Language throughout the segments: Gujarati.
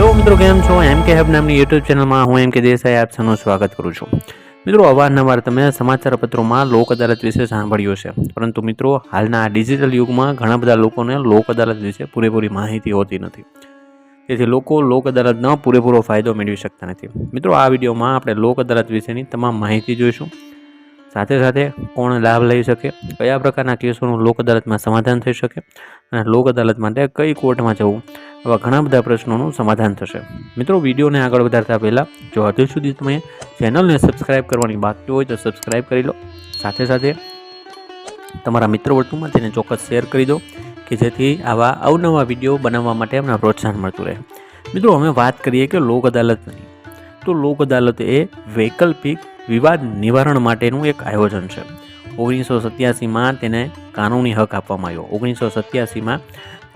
હેલો મિત્રો, કેમ છો? એમ કે હબ નામની યુટ્યુબ ચેનલમાં હું એમ કે દેસાઈ આપ સૌનું સ્વાગત કરું છું. મિત્રો, અવારનવાર તમે સમાચાર પત્રોમાં લોક અદાલત વિશે સાંભળ્યું છે, પરંતુ મિત્રો હાલના આ ડિજિટલ યુગમાં ઘણા બધા લોકોને લોક અદાલત વિશે પૂરેપૂરી માહિતી હોતી નથી. તેથી લોકો લોક અદાલતનો પૂરેપૂરો ફાયદો મેળવી શકતા નથી. મિત્રો, આ વિડીયોમાં આપણે લોક અદાલત વિશેની તમામ માહિતી જોઈશું. સાથે સાથે કોણ લાભ લઈ શકે, કયા પ્રકારના કેસોનું લોક અદાલતમાં સમાધાન થઈ શકે અને લોક અદાલત માટે કઈ કોર્ટમાં જવું, આવા ઘણા બધા પ્રશ્નોનું સમાધાન થશે. મિત્રો, વિડીયોને આગળ વધારતા પહેલાં જો હજુ સુધી તમે ચેનલને સબસ્ક્રાઈબ કરવાની બાકી હોય તો સબસ્ક્રાઈબ કરી લો. સાથે સાથે તમારા મિત્ર વર્તુળમાં તેને ચોક્કસ શેર કરી દો કે જેથી આવા અવનવા વિડીયો બનાવવા માટે અમને પ્રોત્સાહન મળતું રહે. મિત્રો, અમે વાત કરીએ કે લોક અદાલતની, તો લોક અદાલત એ વૈકલ્પિક વિવાદ નિવારણ માટેનું એક આયોજન છે. 1987માં તેને કાનૂની હક આપવામાં આવ્યો. 1987માં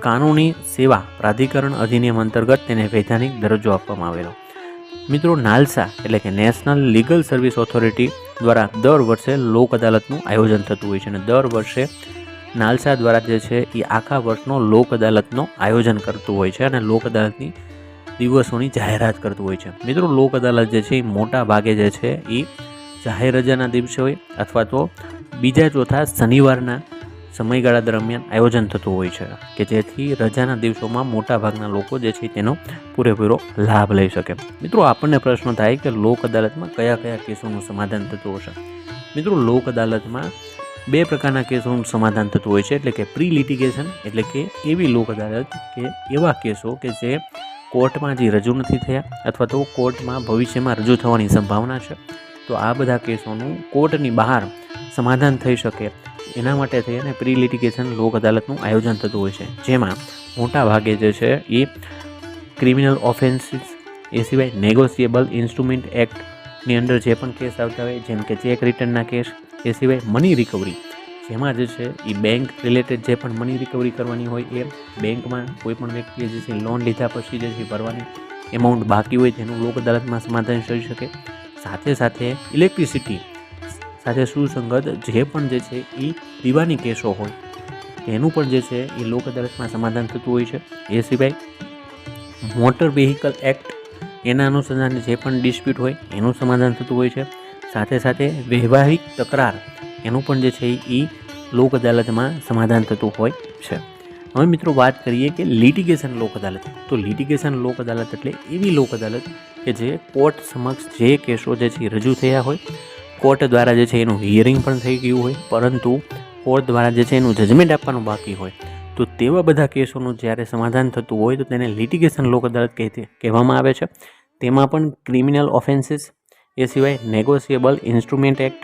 કાનૂની સેવા પ્રાધિકરણ અધિનિયમ અંતર્ગત તેને વૈધાનિક દરજ્જો આપવામાં આવેલો. મિત્રો, નાલસા એટલે કે નેશનલ લીગલ સર્વિસ ઓથોરિટી દ્વારા દર વર્ષે લોક અદાલતનું આયોજન થતું હોય છે અને દર વર્ષે નાલસા દ્વારા જે છે એ આખા વર્ષનો લોક અદાલતનો આયોજન કરતું હોય છે અને લોક અદાલતની દિવસોની જાહેરાત કરતું હોય છે. મિત્રો, લોક અદાલત જે છે એ મોટા ભાગે જે છે એ જાહેર રજાના દિવસે હોય અથવા તો બીજા ચોથા શનિવારના સમયગાળા દરમિયાન આયોજન થતું હોય છે કે જેથી રજાના દિવસોમાં મોટાભાગના લોકો જે છે તેનો પૂરેપૂરો લાભ લઈ શકે. મિત્રો, આપણને પ્રશ્ન થાય કે લોક અદાલતમાં કયા કયા કેસોનું સમાધાન થતું હશે. મિત્રો, લોક અદાલતમાં બે પ્રકારના કેસોનું સમાધાન થતું હોય છે, એટલે કે પ્રી લિટિગેશન એટલે કે એવી લોક અદાલત કે એવા કેસો કે જે કોર્ટમાં જે રજૂ નથી થયા અથવા તો કોર્ટમાં ભવિષ્યમાં રજૂ થવાની સંભાવના છે, તો આ બધા કેસોનું કોર્ટની બહાર સમાધાન થઈ શકે એના માટે થઈ અને પ્રી લિટિગેશન લોક અદાલતનું આયોજન થતું હોય છે, જેમાં મોટા ભાગે જે છે એ ક્રિમિનલ ઓફેન્સીસ, એ સિવાય નેગોશિયેબલ ઇન્સ્ટ્રુમેન્ટ એક્ટની અંદર જે પણ કેસ આવતા હોય, જેમ કે ચેક રિટર્નના કેસ, એ સિવાય મની રિકવરી, જેમાં જે છે એ બેંક રિલેટેડ જે પણ મની રિકવરી કરવાની હોય એ બેંકમાં કોઈ પણ વ્યક્તિએ જે છે લોન લીધા પછી જે છે ભરવાની એમાઉન્ટ બાકી હોય તેનું લોક અદાલતમાં સમાધાન થઈ શકે. સાથે સાથે ઇલેક્ટ્રિસિટી સાથે સુસંગત જે પણ જે છે એ દીવાની કેસો હોય એનું પણ જે છે એ લોક અદાલતમાં સમાધાન થતું હોય છે. એ સિવાય મોટર વ્હીકલ એક્ટ એના અનુસંધાને જે પણ ડિસ્પ્યુટ હોય એનું સમાધાન થતું હોય છે. સાથે સાથે વૈવાહિક તકરાર એનું પણ જે છે એ લોક અદાલતમાં સમાધાન થતું હોય છે. હવે મિત્રો, વાત કરીએ કે લિટિગેશન લોક અદાલત. તો લિટિગેશન લોક અદાલત એટલે એવી લોક અદાલત કે જે કોર્ટ સમક્ષ જે કેસો જે છે રજૂ થયા હોય, કોર્ટ દ્વારા જે છે એનું હિયરિંગ પણ થઈ ગયું હોય, પરંતુ કોર્ટ દ્વારા જે છે એનું જજમેન્ટ આપવાનું બાકી હોય, તો તેવા બધા કેસોનું જ્યારે સમાધાન થતું હોય તો તેને લિટિગેશન લોક અદાલત કહેવામાં આવે છે. તેમાં પણ ક્રિમિનલ ઓફેન્સીસ, એ સિવાય નેગોશિયેબલ ઇન્સ્ટ્રુમેન્ટ એક્ટ,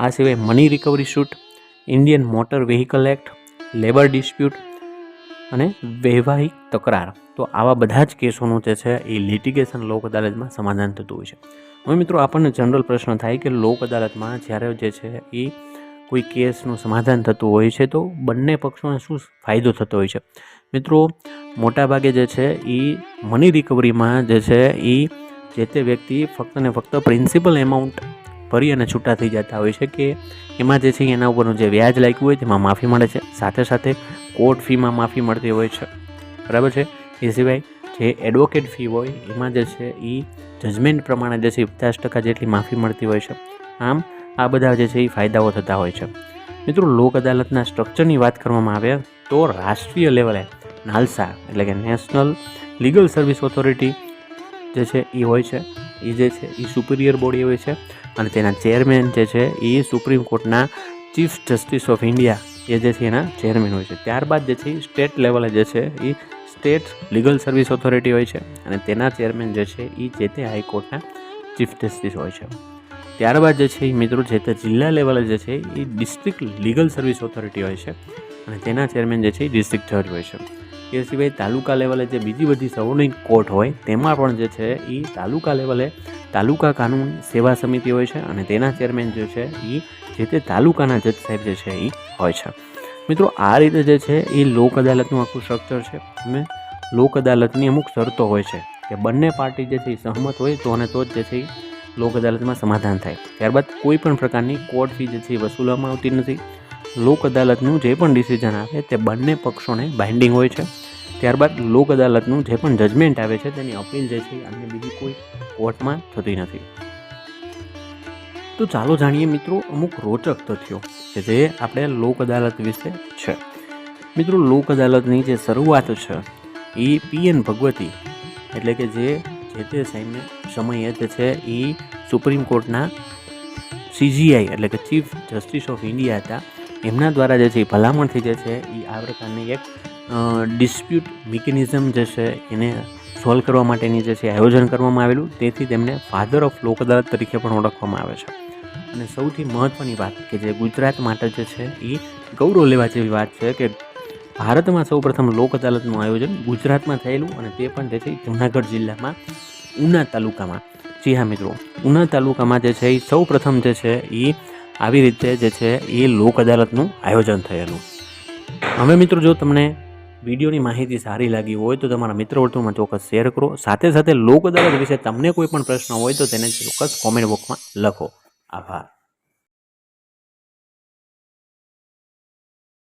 આ સિવાય money recovery suit, Indian motor vehicle act, labour dispute અને વૈવાહિક તકરાર, તો આવા બધા જ કેસોનું જે છે એ લિટિગેશન લોક અદાલતમાં સમાધાન થતું હોય છે. હવે મિત્રો, આપણને જનરલ પ્રશ્ન થાય કે લોક અદાલતમાં જ્યારે જે છે એ કોઈ કેસનું સમાધાન થતું હોય છે તો બંને પક્ષોને શું ફાયદો થતો હોય છે. મિત્રો, મોટાભાગે જે છે એ મની રિકવરીમાં જે છે એ જે તે વ્યક્તિ ફક્ત ને ફક્ત પ્રિન્સિપલ એમાઉન્ટ ભરી અને છૂટા થઈ જતા હોય છે કે એમાં જે છે એના ઉપરનું જે વ્યાજ લાગ્યું હોય તેમાં માફી મળે છે. સાથે સાથે કોર્ટ ફીમાં માફી મળતી હોય છે, બરાબર છે. એ સિવાય જે એડવોકેટ ફી હોય એમાં જે છે એ જજમેન્ટ પ્રમાણે જે છે 50% જેટલી માફી મળતી હોય છે. આમ આ બધા જે છે એ ફાયદાઓ થતા હોય છે. મિત્રો, લોક અદાલતના સ્ટ્રક્ચરની વાત કરવામાં આવે તો રાષ્ટ્રીય લેવલે નાલસા એટલે કે નેશનલ લીગલ સર્વિસ ઓથોરિટી જે છે એ હોય છે. એ જે છે એ સુપિરિયર બોડી હોય છે અને તેના ચેરમેન જે છે એ સુપ્રીમ કોર્ટના ચીફ જસ્ટિસ ઓફ ઇન્ડિયા એ જે છે એના ચેરમેન હોય છે. ત્યારબાદ જે છે એ સ્ટેટ લેવલે જે છે એ સ્ટેટ લીગલ સર્વિસ ઓથોરિટી હોય છે અને તેના ચેરમેન જે છે એ જે તે હાઈકોર્ટના ચીફ જસ્ટિસ હોય છે. ત્યારબાદ જે છે એ મિત્રો જે તે જિલ્લા લેવલે જે છે એ ડિસ્ટ્રિક્ટ લીગલ સર્વિસ ઓથોરિટી હોય છે અને તેના ચેરમેન જે છે એ ડિસ્ટ્રિક્ટ જજ હોય છે. એ સિવાય તાલુકા લેવલે જે બીજી બધી સર્વોનિક કોર્ટ હોય તેમાં પણ જે છે એ તાલુકા લેવલે તાલુકા કાનૂન સેવા સમિતિ હોય છે અને તેના ચેરમેન જે છે એ જે તે તાલુકાના જજ સાહેબ જે છે એ હોય છે. મિત્રો, આ રીતે જે છે એ લોક અદાલતનું આખું સ્ટ્રક્ચર છે. અને લોક અદાલતની અમુક શરતો હોય છે કે બંને પાર્ટી જે છે એ સહમત હોય તો અને તો જ જે છે એ લોક અદાલતમાં સમાધાન થાય. ત્યારબાદ કોઈ પણ પ્રકારની કોર્ટ ફી જે છે એ વસૂલવામાં આવતી નથી. લોક અદાલતનું જે પણ ડિસિઝન આવે તે બંને પક્ષોને બાઇન્ડિંગ હોય છે ત્યારબાદ લોક અદાલતનું જે પણ જજમેન્ટ આવે છે તેની અપીલ જે છે અન્ય બીજી કોઈ કોર્ટમાં થતી નથી. તો ચાલો જાણીએ મિત્રો અમુક રોચક તથ્યો કે જે આપણે લોક અદાલત વિશે છે. મિત્રો લોક અદાલતની જે શરૂઆત છે એ PN ભગવતી એટલે કે જે તે સમયે જે છે એ સુપ્રીમ કોર્ટના CGI એટલે કે ચીફ જસ્ટિસ ઓફ ઇન્ડિયા હતા, એમના દ્વારા જે છે એ ભલામણથી જે છે એ આ પ્રકારની એક ડિસ્પ્યુટ મિકેનિઝમ જે છે એને સોલ્વ કરવા માટેની જે છે આયોજન કરવામાં આવેલું. તેથી તેમને ફાધર ઓફ લોક અદાલત તરીકે પણ ઓળખવામાં આવે છે. અને સૌથી મહત્ત્વની વાત કે જે ગુજરાત માટે જે છે એ ગૌરવ લેવા જેવી વાત છે કે ભારતમાં સૌપ્રથમ લોક અદાલતનું આયોજન ગુજરાતમાં થયેલું અને તે પણ જે છે જૂનાગઢ જિલ્લામાં ઉના તાલુકામાં. જી હા મિત્રો, ઉના તાલુકામાં જે છે એ સૌપ્રથમ જે છે એ આવી રીતે જે છે એ લોક અદાલતનું આયોજન થયેલું. હવે મિત્રો જો તમને વિડીયોની માહિતી સારી લાગી હોય તો તમારા મિત્ર વર્તુળમાં ચોક્કસ શેર કરો. સાથે સાથે લોક અદાલત વિશે તમને કોઈ પણ પ્રશ્ન હોય તો તેને ચોક્કસ કોમેન્ટ બોક્સમાં લખો. આભાર.